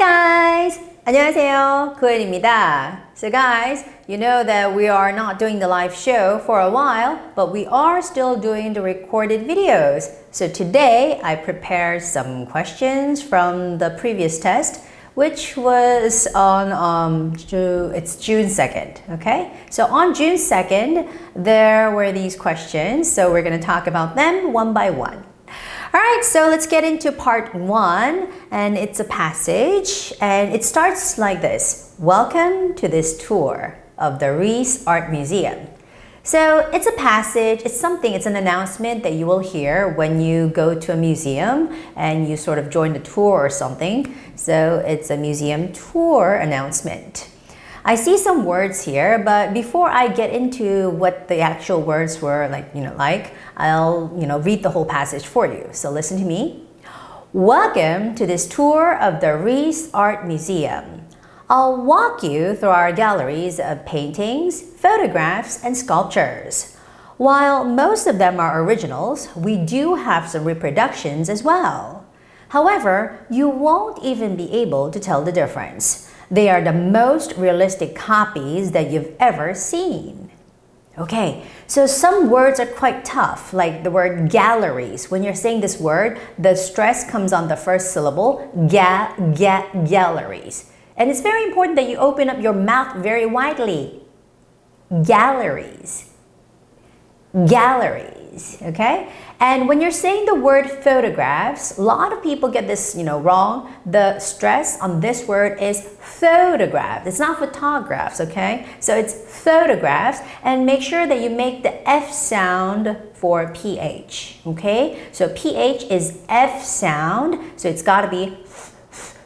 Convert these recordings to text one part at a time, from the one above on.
guys! 안녕하세요. Gwen입니다. So guys, you know that we are not doing the live show for a while, but we are still doing the recorded videos. So today I prepared some questions from the previous test, which was on it's June 2nd, okay? So on June 2nd, there were these questions, so we're going to talk about them one by one. All right, so let's get into part one, and it's a passage, and it starts like this. Welcome to this tour of the Reese Art Museum. So it's a passage, it's an announcement that you will hear when you go to a museum and you sort of join the tour or something. So it's a museum tour announcement. I see some words here, but before I get into what the actual words were I'll read the whole passage for you. So listen to me. Welcome to this tour of the Reese Art Museum. I'll walk you through our galleries of paintings, photographs, and sculptures. While most of them are originals, we do have some reproductions as well. However, you won't even be able to tell the difference. They are the most realistic copies that you've ever seen. Okay, so some words are quite tough, like the word galleries. When you're saying this word, the stress comes on the first syllable, galleries. And it's very important that you open up your mouth very widely. Galleries. Galleries, okay? And when you're saying the word photographs, a lot of people get this, wrong. The stress on this word is photograph. It's not photographs, okay? So it's photographs, and make sure that you make the F sound for PH, okay? So PH is F sound, so it's got to be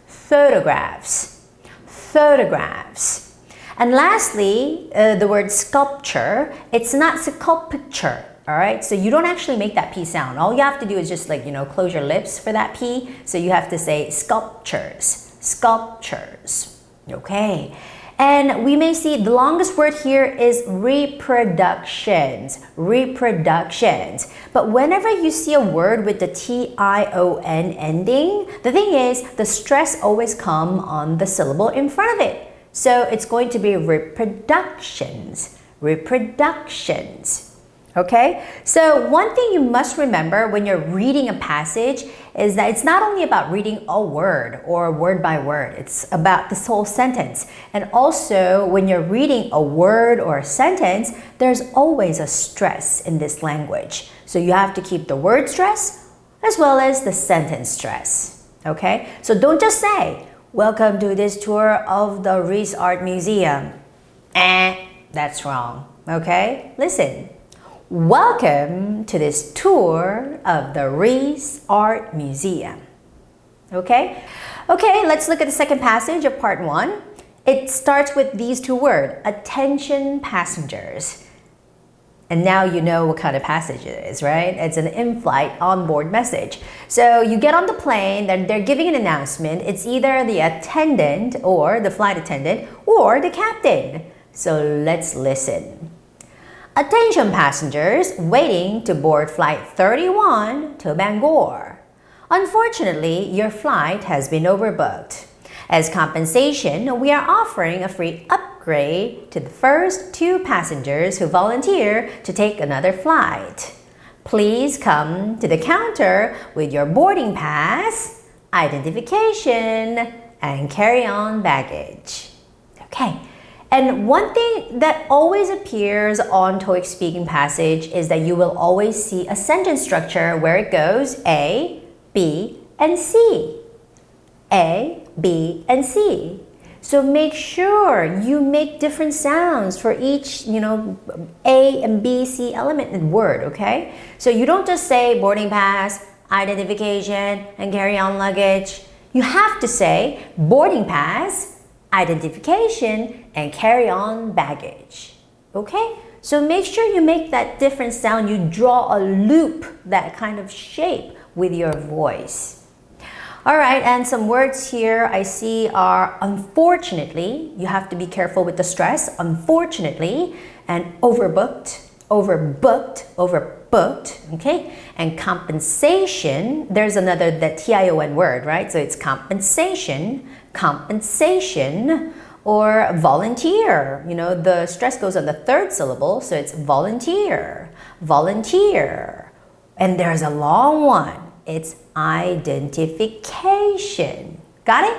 photographs. Photographs. And lastly, the word sculpture, it's not sculpture, all right? So you don't actually make that P sound. All you have to do is just close your lips for that P. So you have to say sculptures, sculptures, okay? And we may see the longest word here is reproductions, reproductions. But whenever you see a word with the T-I-O-N ending, the thing is the stress always comes on the syllable in front of it. So it's going to be reproductions, reproductions. Okay? So one thing you must remember when you're reading a passage is that it's not only about reading a word or word by word. It's about this whole sentence. And also, when you're reading a word or a sentence, there's always a stress in this language. So you have to keep the word stress as well as the sentence stress. Okay? So don't just say, welcome to this tour of the Reese Art Museum. That's wrong. Okay? Listen. Welcome to this tour of the Reese Art Museum. Okay? Okay, let's look at the second passage of part one. It starts with these two words, attention passengers. And now you know what kind of passage it is, right? It's an in-flight onboard message. So you get on the plane, they're giving an announcement. It's either the attendant or the flight attendant or the captain. So let's listen. Attention passengers waiting to board flight 31 to Bangor. Unfortunately, your flight has been overbooked. As compensation, we are offering a free upgrade to the first 2 passengers who volunteer to take another flight. Please come to the counter with your boarding pass, identification, and carry-on baggage. Okay. And one thing that always appears on TOEIC speaking passage is that you will always see a sentence structure where it goes A, B, and C. A, B, and C. So make sure you make different sounds for each, A and B, C element in word, okay? So you don't just say boarding pass, identification, and carry-on luggage. You have to say boarding pass, identification, and carry-on baggage. Okay? So make sure you make that different sound. You draw a loop, that kind of shape with your voice. All right, and some words here I see are unfortunately. You have to be careful with the stress. Unfortunately, and overbooked, overbooked, overbooked, okay? And compensation, there's another, that T-I-O-N word, right? So it's compensation, or volunteer. You know, the stress goes on the third syllable, so it's volunteer. And there's a long one. It's identification. Got it?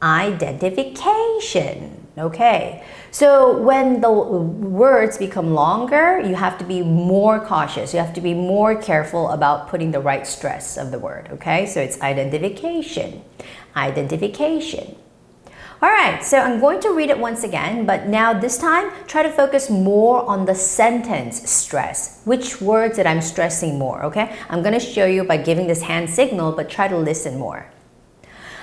Identification. Okay. So when the words become longer, you have to be more cautious. You have to be more careful about putting the right stress of the word. Okay. So it's identification. All right, so I'm going to read it once again, but now this time, try to focus more on the sentence stress. Which words that I'm stressing more, okay? I'm going to show you by giving this hand signal, but try to listen more.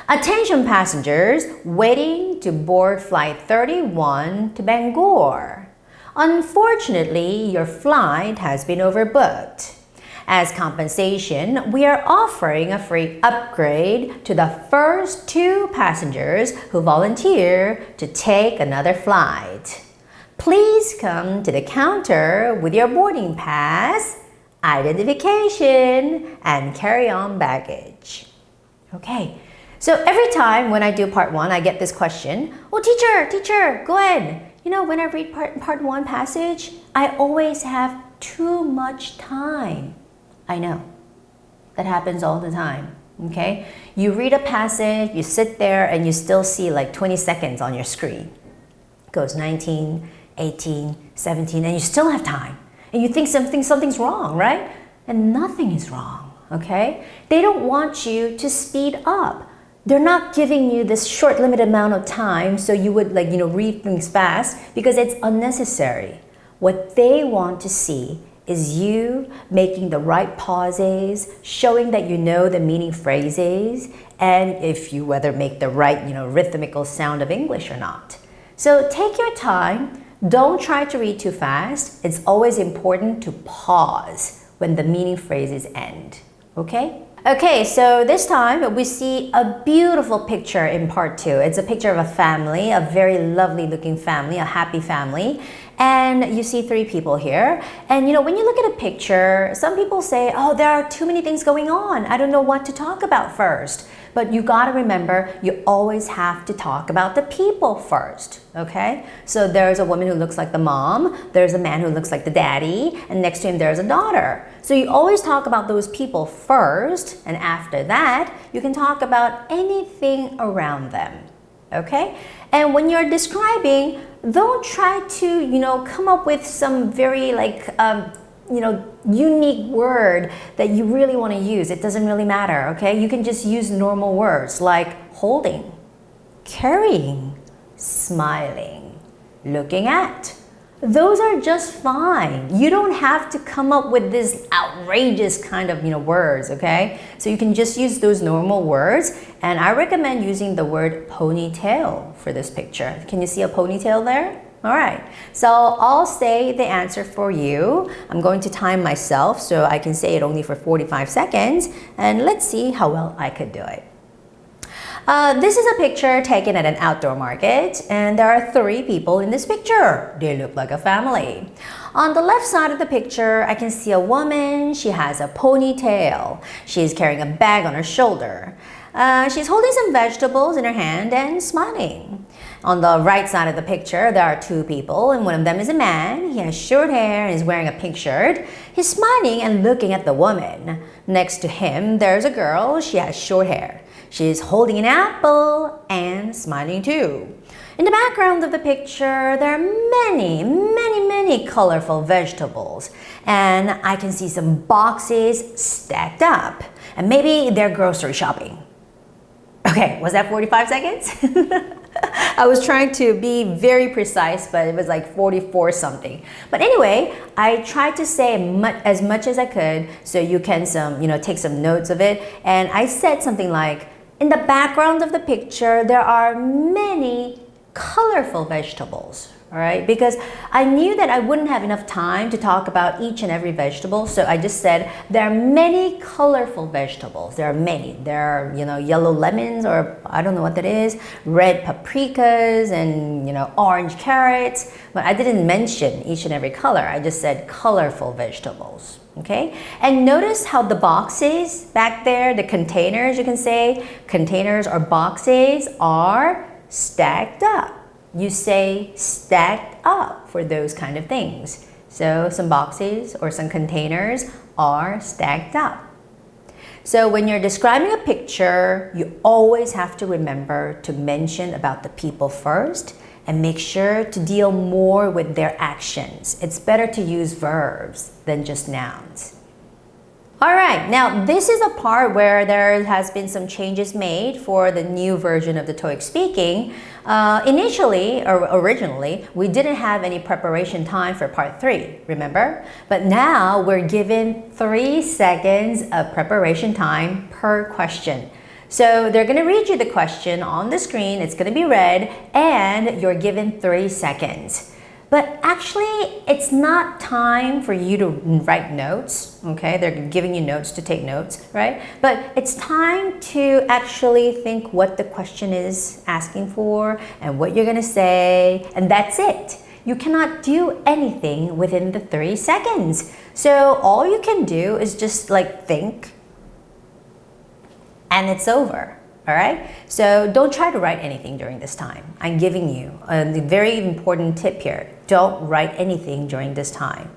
Attention passengers waiting to board flight 31 to Bangor. Unfortunately, your flight has been overbooked. As compensation, we are offering a free upgrade to the first 2 passengers who volunteer to take another flight. Please come to the counter with your boarding pass, identification, and carry-on baggage. Okay, so every time when I do part 1, I get this question, oh, teacher, Gwen, you know, when I read part 1 passage, I always have too much time. I know. That happens all the time, okay? You read a passage, you sit there, and you still see like 20 seconds on your screen. It goes 19, 18, 17, and you still have time. And you think something's wrong, right? And nothing is wrong, okay? They don't want you to speed up. They're not giving you this short limited amount of time so you would read things fast because it's unnecessary. What they want to see is you making the right pauses, showing that you know the meaning phrases, and if you whether make the right, rhythmical sound of English or not. So take your time. Don't try to read too fast. It's always important to pause when the meaning phrases end. Okay? Okay, so this time we see a beautiful picture in part 2. It's a picture of a family, a very lovely looking family, a happy family. And you see 3 people here. And when you look at a picture, some people say, oh, there are too many things going on. I don't know what to talk about first. But you gotta remember, you always have to talk about the people first, okay? So there's a woman who looks like the mom, there's a man who looks like the daddy, and next to him there's a daughter. So you always talk about those people first, and after that, you can talk about anything around them, okay? And when you're describing, don't try to, come up with some very unique word that you really want to use. It doesn't really matter, okay? You can just use normal words like holding, carrying, smiling, looking at. Those are just fine. You don't have to come up with this outrageous kind of, words, okay? So you can just use those normal words. And I recommend using the word ponytail for this picture. Can you see a ponytail there? All right, so I'll say the answer for you. I'm going to time myself so I can say it only for 45 seconds. And let's see how well I could do it. This is a picture taken at an outdoor market, and there are 3 people in this picture. They look like a family. On the left side of the picture, I can see a woman. She has a ponytail. She's carrying a bag on her shoulder. She's holding some vegetables in her hand and smiling. On the right side of the picture, there are 2 people, and one of them is a man. He has short hair and is wearing a pink shirt. He's smiling and looking at the woman. Next to him, there's a girl. She has short hair. She's holding an apple and smiling too. In the background of the picture, there are many colorful vegetables. And I can see some boxes stacked up. And maybe they're grocery shopping. Okay, was that 45 seconds? I was trying to be very precise, but it was like 44 something. But anyway, I tried to say as much as I could so you can take some notes of it. And I said something like, in the background of the picture, there are many colorful vegetables, all right? Because I knew that I wouldn't have enough time to talk about each and every vegetable, so I just said there are many colorful vegetables. There are many. There are, yellow lemons, or I don't know what that is, red paprikas, and, orange carrots. But I didn't mention each and every color. I just said colorful vegetables. Okay, and notice how the boxes back there, the containers, you can say, containers or boxes are stacked up. You say stacked up for those kind of things. So some boxes or some containers are stacked up. So when you're describing a picture, you always have to remember to mention about the people first and make sure to deal more with their actions. It's better to use verbs than just nouns. All right, now this is a part where there has been some changes made for the new version of the TOEIC Speaking. Initially, or originally, we didn't have any preparation time for part 3, remember? But now we're given 3 seconds of preparation time per question. So they're going to read you the question on the screen, it's going to be read, and you're given 3 seconds. But actually, it's not time for you to write notes, okay? They're giving you notes to take notes, right? But it's time to actually think what the question is asking for and what you're going to say, and that's it. You cannot do anything within the 3 seconds. So all you can do is just like think, and it's over, all right? So don't try to write anything during this time. I'm giving you a very important tip here. Don't write anything during this time.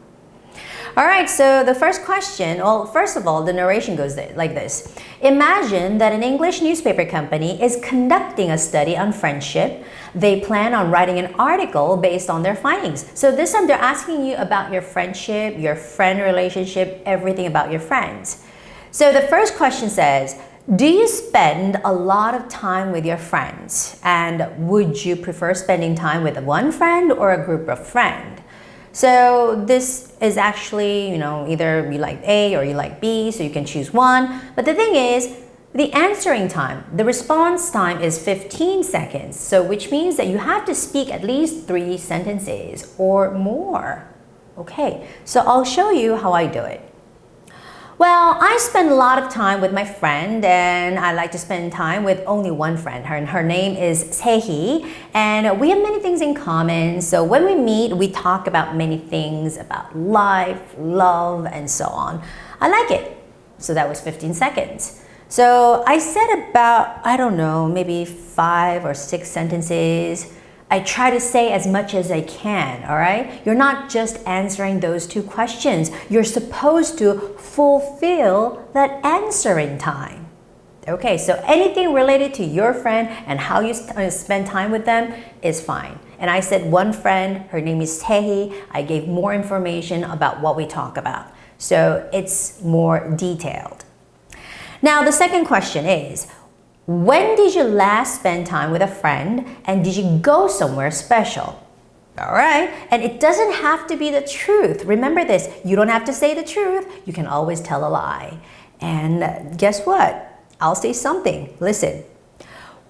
All right, so the first question, well, first of all, the narration goes like this. Imagine that an English newspaper company is conducting a study on friendship. They plan on writing an article based on their findings. So this time they're asking you about your friendship, your friend relationship, everything about your friends. So the first question says, do you spend a lot of time with your friends? And would you prefer spending time with one friend or a group of friends? So this is actually, either you like A or you like B, so you can choose one. But the thing is, the answering time, the response time is 15 seconds. So which means that you have to speak at least 3 sentences or more. Okay, so I'll show you how I do it. Well, I spend a lot of time with my friend, and I like to spend time with only one friend. Her name is Sehi, and we have many things in common. So when we meet, we talk about many things about life, love, and so on. I like it. So that was 15 seconds. So I said about, I don't know, maybe 5 or 6 sentences. I try to say as much as I can, all right? You're not just answering those 2 questions. You're supposed to fulfill that answering time. Okay, so anything related to your friend and how you spend time with them is fine. And I said one friend, her name is Taehi. I gave more information about what we talk about. So it's more detailed. Now, the second question is, when did you last spend time with a friend, and did you go somewhere special? All right, and it doesn't have to be the truth. Remember this, you don't have to say the truth. You can always tell a lie. And guess what? I'll say something. Listen.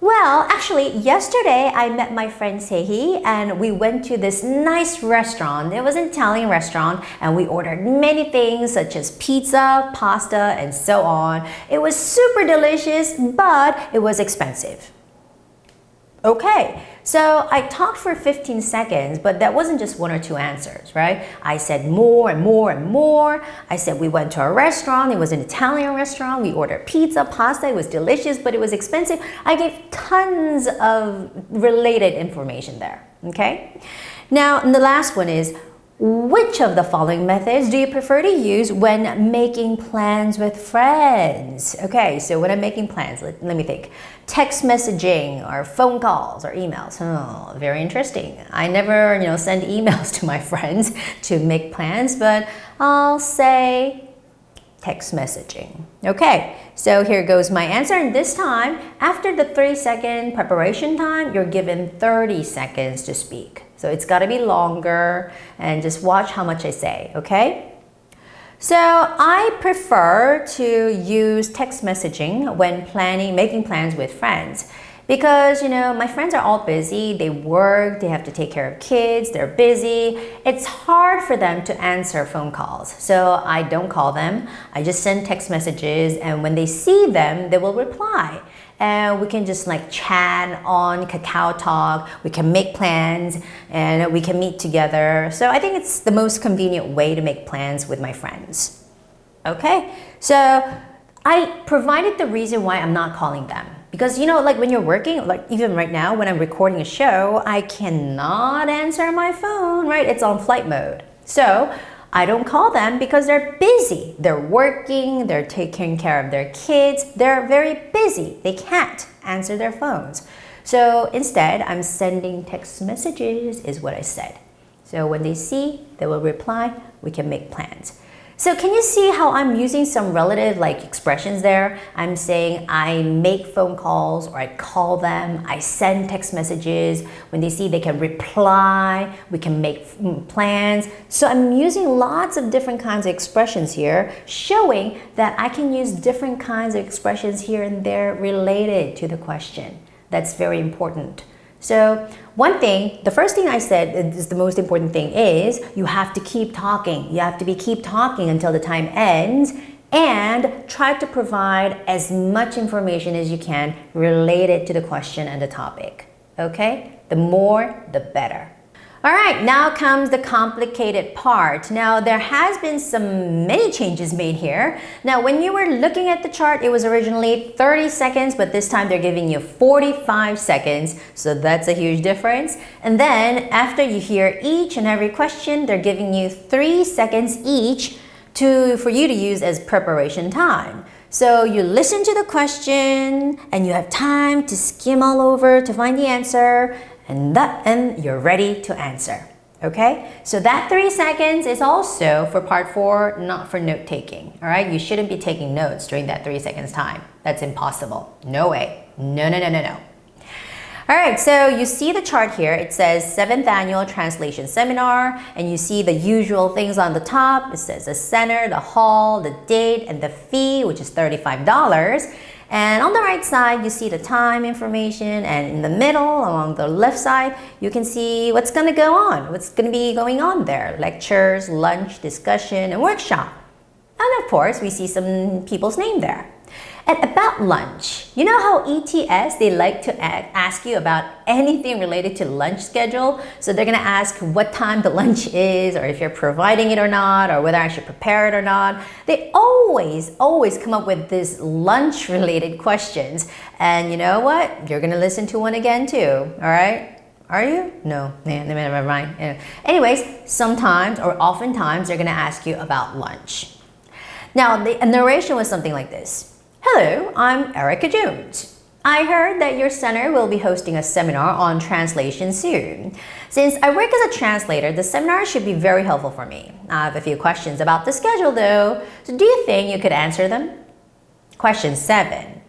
Well, actually, yesterday I met my friend Sehi and we went to this nice restaurant. It was an Italian restaurant and we ordered many things such as pizza, pasta, and so on. It was super delicious, but it was expensive. Okay, so I talked for 15 seconds, but that wasn't just 1 or 2 answers, right? I said more and more and more. I said we went to a restaurant. It was an Italian restaurant. We ordered pizza, pasta. It was delicious, but it was expensive. I gave tons of related information there, okay? Now, the last one is, which of the following methods do you prefer to use when making plans with friends? Okay, so when I'm making plans, let me think. Text messaging or phone calls or emails. Oh, very interesting. I never, send emails to my friends to make plans, but I'll say text messaging. Okay, so here goes my answer. And this time, after the 3-second preparation time, you're given 30 seconds to speak. So it's got to be longer, and just watch how much I say, okay? So I prefer to use text messaging when making plans with friends. Because, my friends are all busy, they work, they have to take care of kids, they're busy. It's hard for them to answer phone calls. So I don't call them, I just send text messages, and when they see them, they will reply. And we can just chat on Kakao Talk, we can make plans, and we can meet together. So I think it's the most convenient way to make plans with my friends. Okay, so I provided the reason why I'm not calling them. Because, you know, like when you're working, like even right now when I'm recording a show, I cannot answer my phone, right? It's on flight mode. So I don't call them because they're busy. They're working, they're taking care of their kids. They're very busy. They can't answer their phones. So instead, I'm sending text messages is what I said. So when they see, they will reply, we can make plans. So can you see how I'm using some relative like expressions there? I'm saying I make phone calls or I call them, I send text messages. When they see, they can reply, we can make plans. So I'm using lots of different kinds of expressions here, showing that I can use different kinds of expressions here and there related to the question. That's very important. So one thing, the first thing I said is the most important thing is you have to keep talking. You have to keep talking until the time ends and try to provide as much information as you can related to the question and the topic. Okay? The more, the better. All right, now comes the complicated part. Now, there has been many changes made here. Now, when you were looking at the chart, it was originally 30 seconds, but this time they're giving you 45 seconds. So that's a huge difference. And then after you hear each and every question, they're giving you 3 seconds each for you to use as preparation time. So you listen to the question and you have time to skim all over to find the answer. And you're ready to answer, okay? So that 3 seconds is also for part 4, not for note-taking, all right? You shouldn't be taking notes during that 3 seconds time. That's impossible. No way. No, no, no, no, no. All right, so you see the chart here. It says 7th Annual Translation Seminar, and you see the usual things on the top. It says the center, the hall, the date, and the fee, which is $35. And on the right side, you see the time information, and in the middle, along the left side, you can see what's going to go on, what's going to be going on there. Lectures, lunch, discussion, and workshop. And of course, we see some people's name there. And about lunch, you know how ETS, they like to ask you about anything related to lunch schedule? So they're going to ask what time the lunch is, or if you're providing it or not, or whether I should prepare it or not. They always come up with these lunch-related questions. And you know what? You're going to listen to one again too, all right? Are you? No, never mind. Anyways, sometimes or oftentimes they're going to ask you about lunch. Now, the narration was something like this. Hello, I'm Erica Jones. I heard that your center will be hosting a seminar on translation soon. Since I work as a translator, the seminar should be very helpful for me. I have a few questions about the schedule though, so do you think you could answer them? Question 7.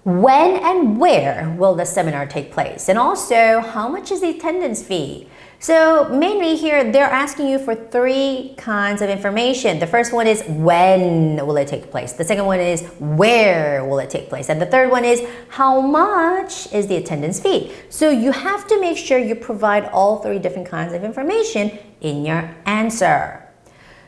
When and where will the seminar take place? And also, how much is the attendance fee? So mainly here, they're asking you for 3 kinds of information. The first one is when will it take place? The second one is where will it take place? And the third one is how much is the attendance fee? So you have to make sure you provide all 3 different kinds of information in your answer.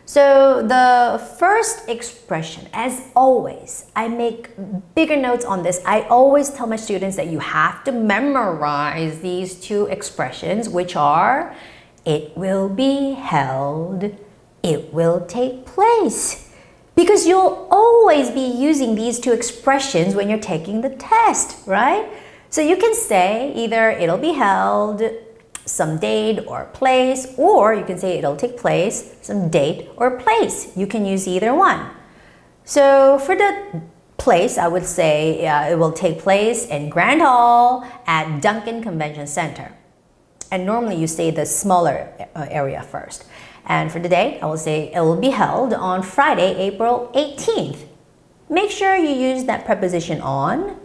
So the first expression, as always, I make bigger notes on this. I always tell my students that you have to memorize these 2 expressions, which are, it will be held, it will take place. Because you'll always be using these 2 expressions when you're taking the test, right? So you can say either it'll be held, some date or place, or you can say it'll take place, some date or place. You can use either one. So for the place, I would say it will take place in Grand Hall at Duncan Convention Center. And normally you say the smaller area first. And for the date, I will say it will be held on Friday, April 18th. Make sure you use that preposition on,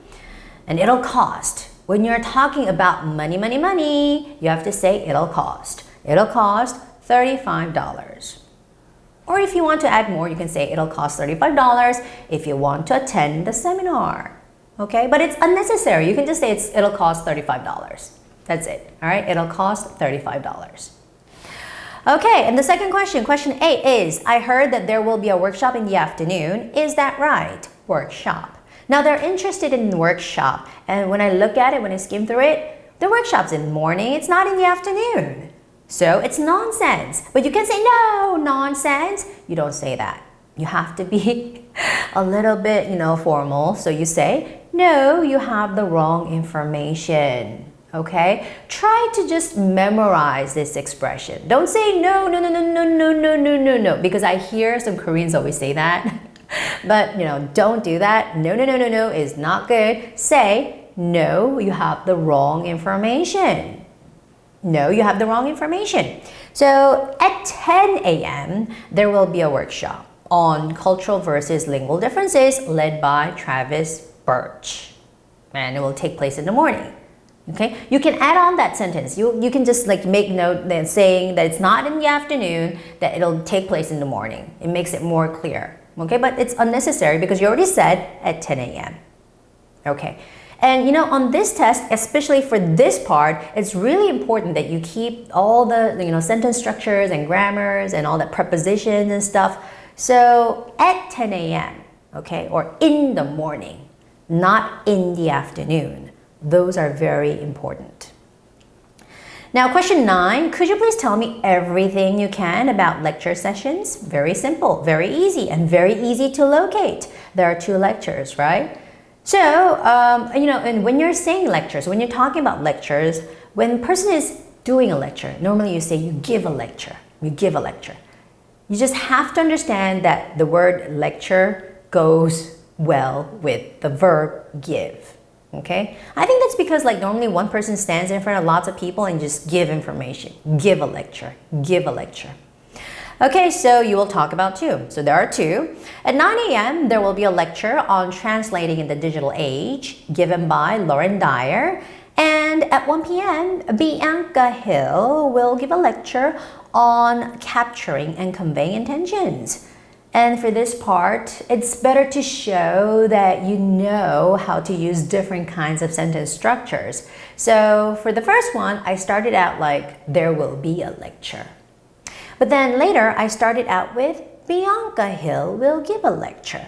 and it'll cost. When you're talking about money, money, money, you have to say it'll cost. It'll cost $35. Or if you want to add more, you can say it'll cost $35 if you want to attend the seminar. Okay, but it's unnecessary. You can just say it'll cost $35. That's it. All right, it'll cost $35. Okay, and the second question, question 8 is, I heard that there will be a workshop in the afternoon. Is that right? Workshop. Now they're interested in workshop, and when I look at it, when I skim through it, the workshop's in the morning, it's not in the afternoon. So it's nonsense. But you can say, no, nonsense. You don't say that. You have to be a little bit, formal. So you say, no, you have the wrong information. Okay? Try to just memorize this expression. Don't say no, no, no, no, no, no, no, no, no, no, because I hear some Koreans always say that. But, don't do that. No, no, no, no, no is not good. Say, no, you have the wrong information. No, you have the wrong information. So at 10 a.m., there will be a workshop on cultural versus lingual differences led by Travis Birch. And it will take place in the morning. Okay, you can add on that sentence. You can just make note that saying that it's not in the afternoon, that it'll take place in the morning. It makes it more clear. Okay, but it's unnecessary because you already said at 10 a.m. Okay, and on this test, especially for this part, it's really important that you keep all the sentence structures and grammars and all that prepositions and stuff. So at 10 a.m. okay, or in the morning, not in the afternoon. Those are very important. Now, question 9, could you please tell me everything you can about lecture sessions? Very simple, very easy, and very easy to locate. There are 2 lectures, right? So, and when you're saying lectures, when you're talking about lectures, when a person is doing a lecture, normally you say you give a lecture. You give a lecture. You just have to understand that the word lecture goes well with the verb give. Okay, I think that's because normally one person stands in front of lots of people and just give information, give a lecture, give a lecture. Okay, so you will talk about 2. So there are 2. At 9 a.m., there will be a lecture on translating in the digital age given by Lauren Dyer. And at 1 p.m., Bianca Hill will give a lecture on capturing and conveying intentions. And for this part, it's better to show that you know how to use different kinds of sentence structures. So for the first one, I started out there will be a lecture. But then later, I started out with Bianca Hill will give a lecture.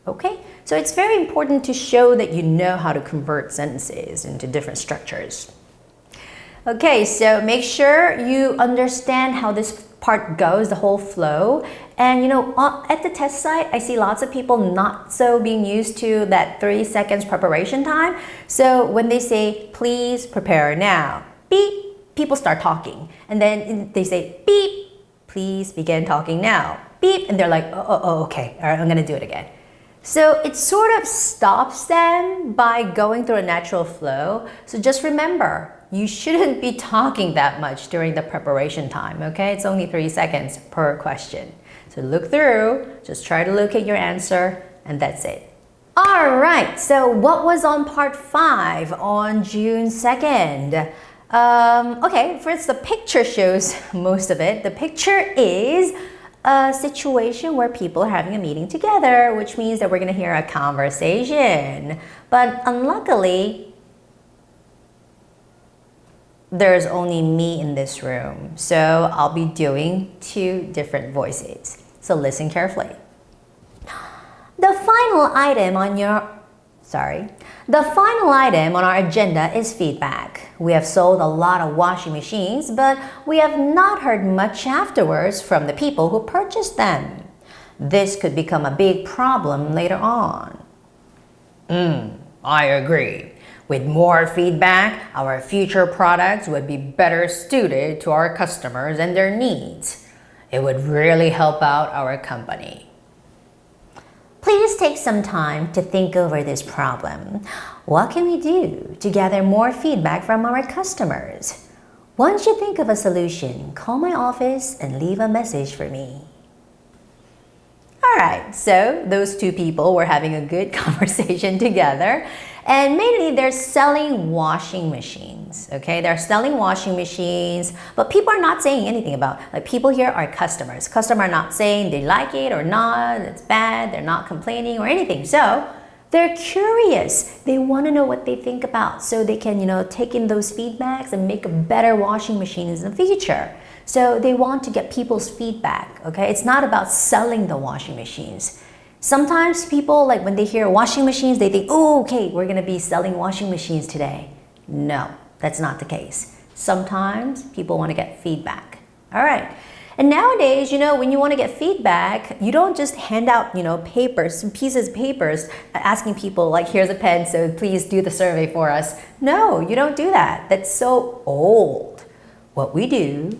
Okay? So it's very important to show that you know how to convert sentences into different structures. Okay, so make sure you understand how this part goes, the whole flow. And at the test site, I see lots of people not so being used to that 3 seconds preparation time. So when they say, please prepare now, beep, people start talking. And then they say, beep, please begin talking now, beep. And they're like, oh, okay, all right, I'm gonna do it again. So it sort of stops them by going through a natural flow. So just remember, you shouldn't be talking that much during the preparation time, okay? It's only 3 seconds per question. So look through, just try to locate your answer, and that's it. All right, so what was on part 5 on June 2nd? Okay, first the picture shows most of it. The picture is a situation where people are having a meeting together, which means that we're gonna hear a conversation. But unluckily, there's only me in this room, so I'll be doing 2 different voices. So listen carefully. The final item on our agenda is feedback. We have sold a lot of washing machines, but we have not heard much afterwards from the people who purchased them. This could become a big problem later on. I agree. With more feedback, our future products would be better suited to our customers and their needs. It would really help out our company. Please take some time to think over this problem. What can we do to gather more feedback from our customers? Once you think of a solution, call my office and leave a message for me. All right, so those 2 people were having a good conversation together. And mainly they're selling washing machines, okay? They're selling washing machines, but people are not saying anything about, people here are customers. Customers are not saying they like it or not, it's bad, they're not complaining or anything. So they're curious. They want to know what they think about so they can, take in those feedbacks and make a better washing machine in the future. So they want to get people's feedback, okay? It's not about selling the washing machines. Sometimes people, when they hear washing machines, they think, oh, okay, we're going to be selling washing machines today. No, that's not the case. Sometimes people want to get feedback. All right. And nowadays, when you want to get feedback, you don't just hand out, papers, some pieces of papers, asking people like, here's a pen, so please do the survey for us. No, you don't do that. That's so old. What we do,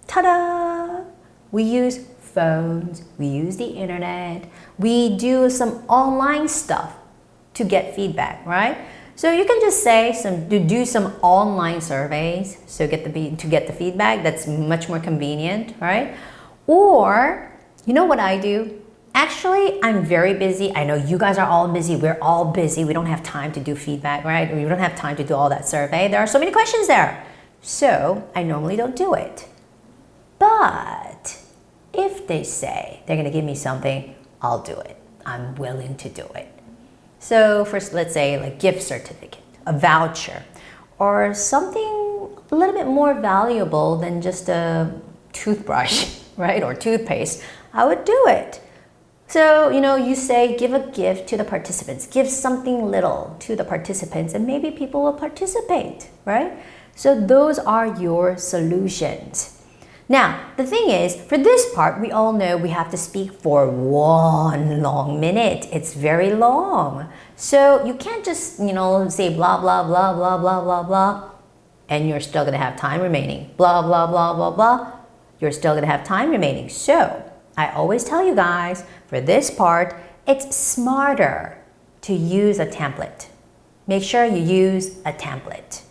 ta-da! We use phones, we use the internet, we do some online stuff to get feedback, right? So you can just say do some online surveys to get the feedback. That's much more convenient, right? Or, you know what I do? Actually, I'm very busy. I know you guys are all busy. We're all busy. We don't have time to do feedback, right? We don't have time to do all that survey. There are so many questions there. So I normally don't do it. But if they say they're going to give me something, I'll do it. I'm willing to do it. So first, let's say like gift certificate, a voucher, or something a little bit more valuable than just a toothbrush, right? Or toothpaste, I would do it. So, you say give a gift to the participants, give something little to the participants, and maybe people will participate, right? So those are your solutions. Now, the thing is, for this part, we all know we have to speak for 1 long minute. It's very long. So you can't just, say blah, blah, blah, blah, blah, blah, blah, and you're still going to have time remaining. Blah, blah, blah, blah, blah. You're still going to have time remaining. So I always tell you guys, for this part, it's smarter to use a template. Make sure you use a template.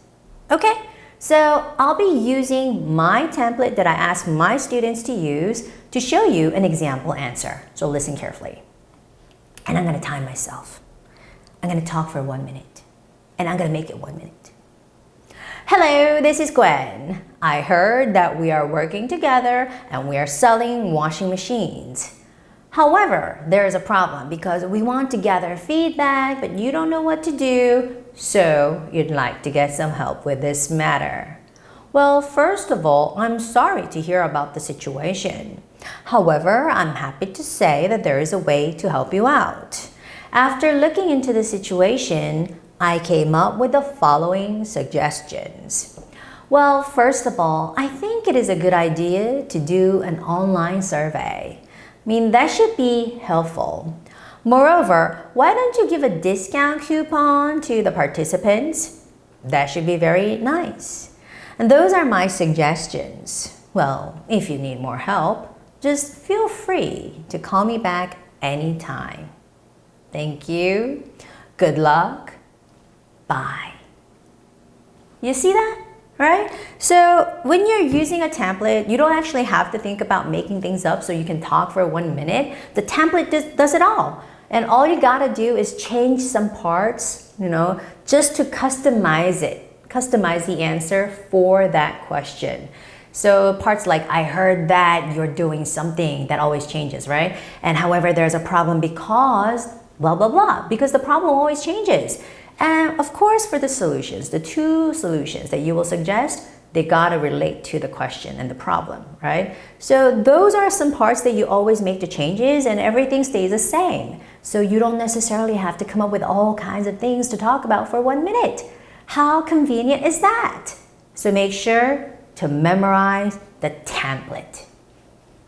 Okay? So I'll be using my template that I ask my students to use to show you an example answer. So listen carefully. And I'm going to time myself. I'm going to talk for 1 minute. And I'm going to make it 1 minute. Hello, this is Gwen. I heard that we are working together and we are selling washing machines. However, there is a problem because we want to gather feedback, but you don't know what to do. So you'd like to get some help with this matter. Well, first of all, I'm sorry to hear about the situation. However, I'm happy to say that there is a way to help you out. After looking into the situation, I came up with the following suggestions. Well, first of all, I think it is a good idea to do an online survey. That should be helpful. Moreover, why don't you give a discount coupon to the participants? That should be very nice. And those are my suggestions. Well, if you need more help, just feel free to call me back anytime. Thank you. Good luck. Bye. You see that? Right? So when you're using a template, you don't actually have to think about making things up so you can talk for 1 minute. The template does it all. And all you gotta do is change some parts, just to customize it. Customize the answer for that question. So parts like, I heard that you're doing something, that always changes, right? And however, there's a problem because blah, blah, blah, because the problem always changes. And of course, for the solutions, the 2 solutions that you will suggest, they gotta relate to the question and the problem, right? So those are some parts that you always make the changes and everything stays the same. So you don't necessarily have to come up with all kinds of things to talk about for 1 minute. How convenient is that? So make sure to memorize the template.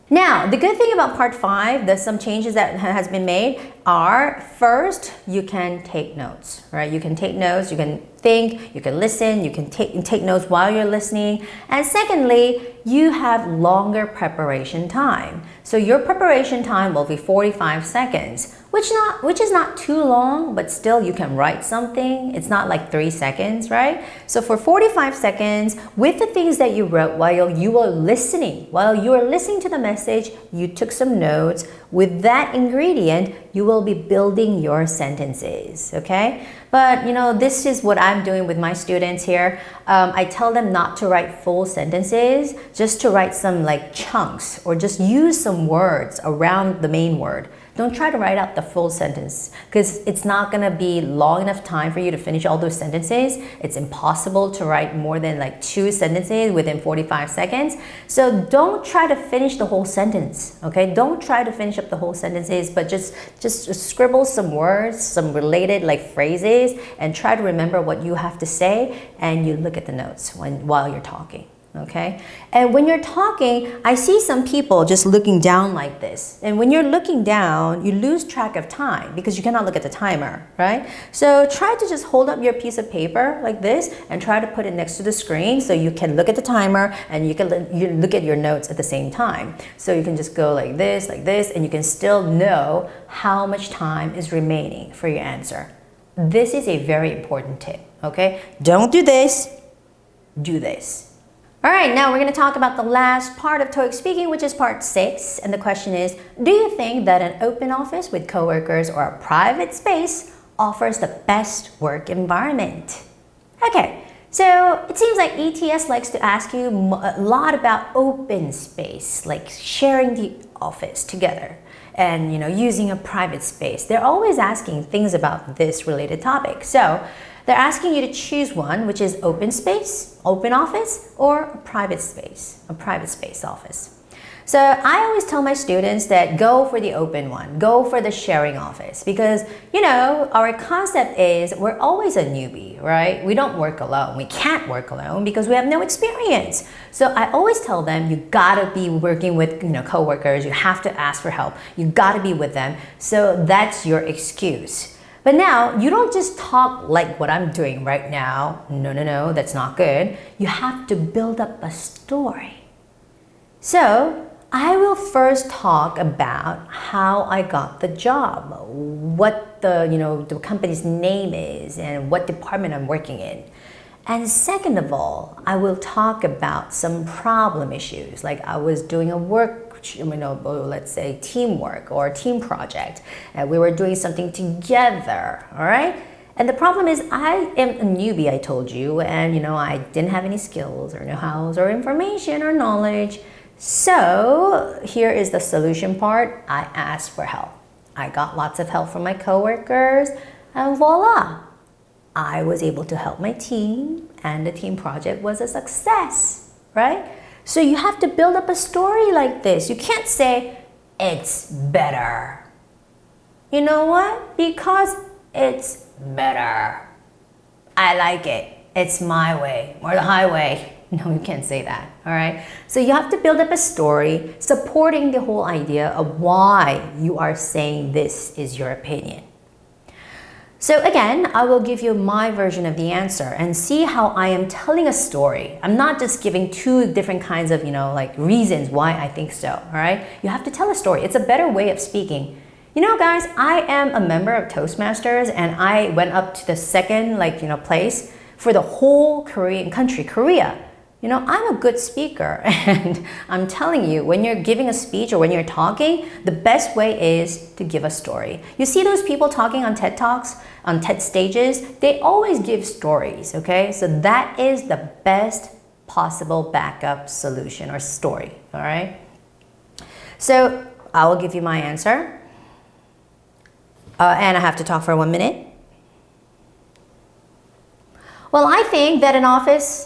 Now, the good thing about part 5, there's some changes that has been made are, first, you can take notes, right? You can take notes, you can think, you can listen, you can take notes while you're listening. And secondly, you have longer preparation time. So your preparation time will be 45 seconds, which is not too long, but still you can write something. It's not like 3 seconds, right? So for 45 seconds, with the things that you wrote while you were listening to the message, you took some notes. With that ingredient, you will be building your sentences, okay? But this is what I'm doing with my students here. I tell them not to write full sentences, just to write some like chunks or just use some words around the main word. Don't try to write out the full sentence because it's not going to be long enough time for you to finish all those sentences. It's impossible to write more than like 2 sentences within 45 seconds. So don't try to finish the whole sentence, okay? Don't try to finish up the whole sentences, but just scribble some words, some related like phrases, and try to remember what you have to say, and you look at the notes while you're talking. okay? And when you're talking, I see some people just looking down like this. And when you're looking down, you lose track of time because you cannot look at the timer, right? So try to just hold up your piece of paper like this and try to put it next to the screen so you can look at the timer and you can look at your notes at the same time. So you can just go like this, and you can still know how much time is remaining for your answer. This is a very important tip, okay? Don't do this, do this. All right, now we're going to talk about the last part of TOEIC speaking, which is part 6. And the question is, do you think that an open office with coworkers or a private space offers the best work environment? Okay, so it seems like ETS likes to ask you a lot about open space, like sharing the office together and using a private space. They're always asking things about this related topic. So they're asking you to choose one, which is open space, open office, or a private space office. So I always tell my students that go for the open one, go for the sharing office, because our concept is we're always a newbie, right? We don't work alone. We can't work alone because we have no experience. So I always tell them you gotta be working with coworkers. You have to ask for help. You gotta be with them. So that's your excuse. But now, you don't just talk like what I'm doing right now. No, that's not good. You have to build up a story. So I will first talk about how I got the job, what the company's name is, and what department I'm working in. And second of all, I will talk about some problem issues, like I was doing a let's say teamwork or a team project, and we were doing something together, all right? And the problem is I am a newbie, I told you, and I didn't have any skills or know-hows or information or knowledge. So here is the solution part. I asked for help. I got lots of help from my coworkers, and voila, I was able to help my team, and the team project was a success, right? So you have to build up a story like this. You can't say, it's better. You know what? Because it's better. I like it. It's my way or the highway. No, you can't say that, all right? So you have to build up a story supporting the whole idea of why you are saying this is your opinion. So again, I will give you my version of the answer and see how I am telling a story. I'm not just giving two different kinds of, reasons why I think so, all right? You have to tell a story. It's a better way of speaking. Guys, I am a member of Toastmasters, and I went up to the second, place for the whole Korean country, Korea. I'm a good speaker, and I'm telling you, when you're giving a speech or when you're talking, the best way is to give a story. You see those people talking on TED Talks, on TED stages, they always give stories, okay? So that is the best possible backup solution or story, all right? So I will give you my answer. And I have to talk for 1 minute. Well, I think that an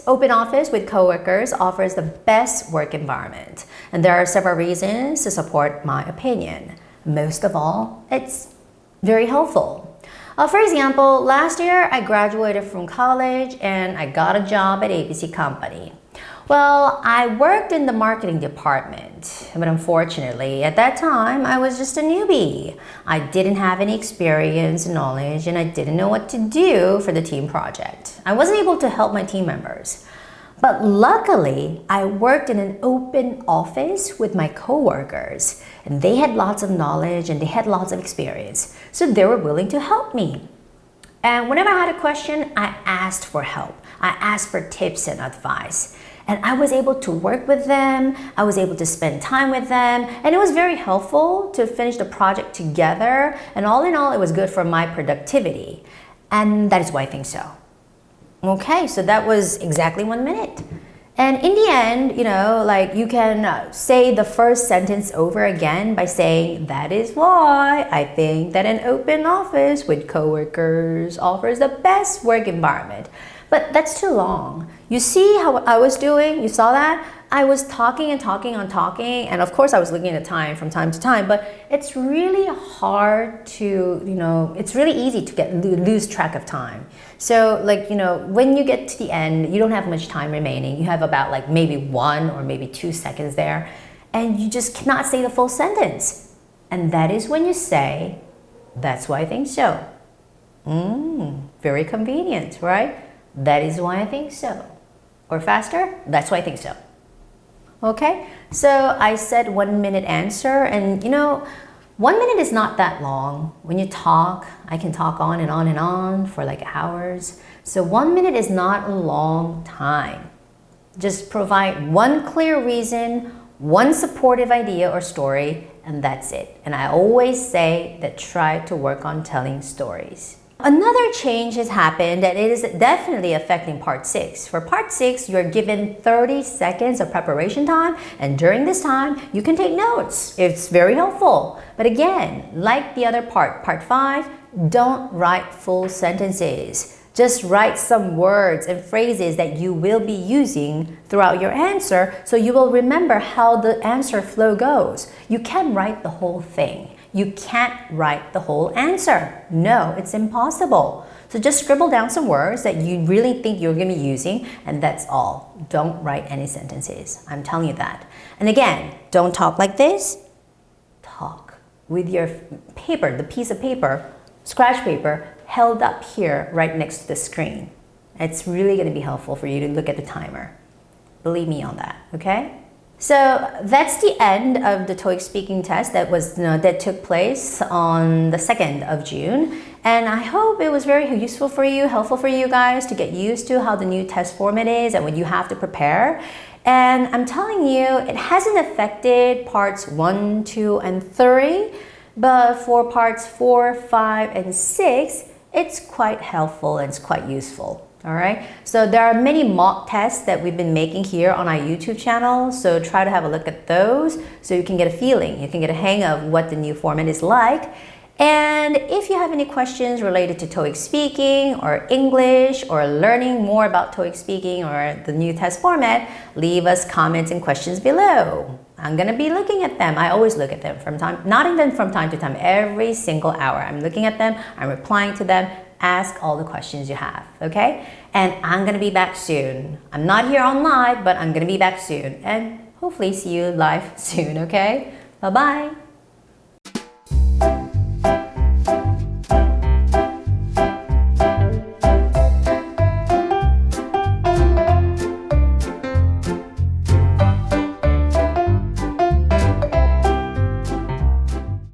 open office with coworkers offers the best work environment. And there are several reasons to support my opinion. Most of all, it's very helpful. For example, last year I graduated from college and I got a job at ABC Company. Well, I worked in the marketing department, but unfortunately, at that time, I was just a newbie. I didn't have any experience and knowledge, and I didn't know what to do for the team project. I wasn't able to help my team members. But luckily, I worked in an open office with my coworkers, and they had lots of knowledge and they had lots of experience, so they were willing to help me. And whenever I had a question, I asked for help. I asked for tips and advice. And I was able to work with them, I was able to spend time with them, and it was very helpful to finish the project together, and all in all, it was good for my productivity. And that is why I think so. Okay, so that was exactly 1 minute. And in the end, you can say the first sentence over again by saying, that is why I think that an open office with coworkers offers the best work environment. But that's too long. You see how I was doing? You saw that? I was talking and talking and talking, and of course I was looking at the time from time to time, but it's really hard to, it's really easy to lose track of time. So like, when you get to the end, you don't have much time remaining. You have about like maybe 1 or maybe 2 seconds there, and you just cannot say the full sentence. And that is when you say, that's why I think so. Very convenient, right? That is why I think so. Or faster, that's why I think so. Okay, so I said 1 minute answer, and 1 minute is not that long. When you talk, I can talk on and on and on for like hours. So 1 minute is not a long time. Just provide one clear reason, one supportive idea or story, and that's it. And I always say that try to work on telling stories. Another change has happened, and it is definitely affecting part 6. For part 6, you're given 30 seconds of preparation time, and during this time, you can take notes. It's very helpful. But again, like the other part 5, don't write full sentences. Just write some words and phrases that you will be using throughout your answer, so you will remember how the answer flow goes. You can write the whole thing. You can't write the whole answer. No, it's impossible. So just scribble down some words that you really think you're going to be using, and that's all. Don't write any sentences. I'm telling you that. And again, don't talk like this. Talk with your paper, the piece of paper, scratch paper, held up here right next to the screen. It's really going to be helpful for you to look at the timer. Believe me on that, okay? So that's the end of the TOEIC speaking test that took place on the 2nd of June. And I hope it was very useful for you, helpful for you guys to get used to how the new test format is and what you have to prepare. And I'm telling you, it hasn't affected parts 1, 2, and 3, but for parts 4, 5, and 6, it's quite helpful and it's quite useful. All right, so there are many mock tests that we've been making here on our YouTube channel, so try to have a look at those so you can get a feeling, you can get a hang of what the new format is like. And if you have any questions related to TOEIC speaking or English or learning more about TOEIC speaking or the new test format, leave us comments and questions below. I'm going to be looking at them. I always look at them not even from time to time, every single hour. I'm looking at them, I'm replying to them. Ask all the questions you have, okay? And I'm gonna be back soon. I'm not here on live, but I'm gonna be back soon. And hopefully see you live soon, okay? Bye-bye.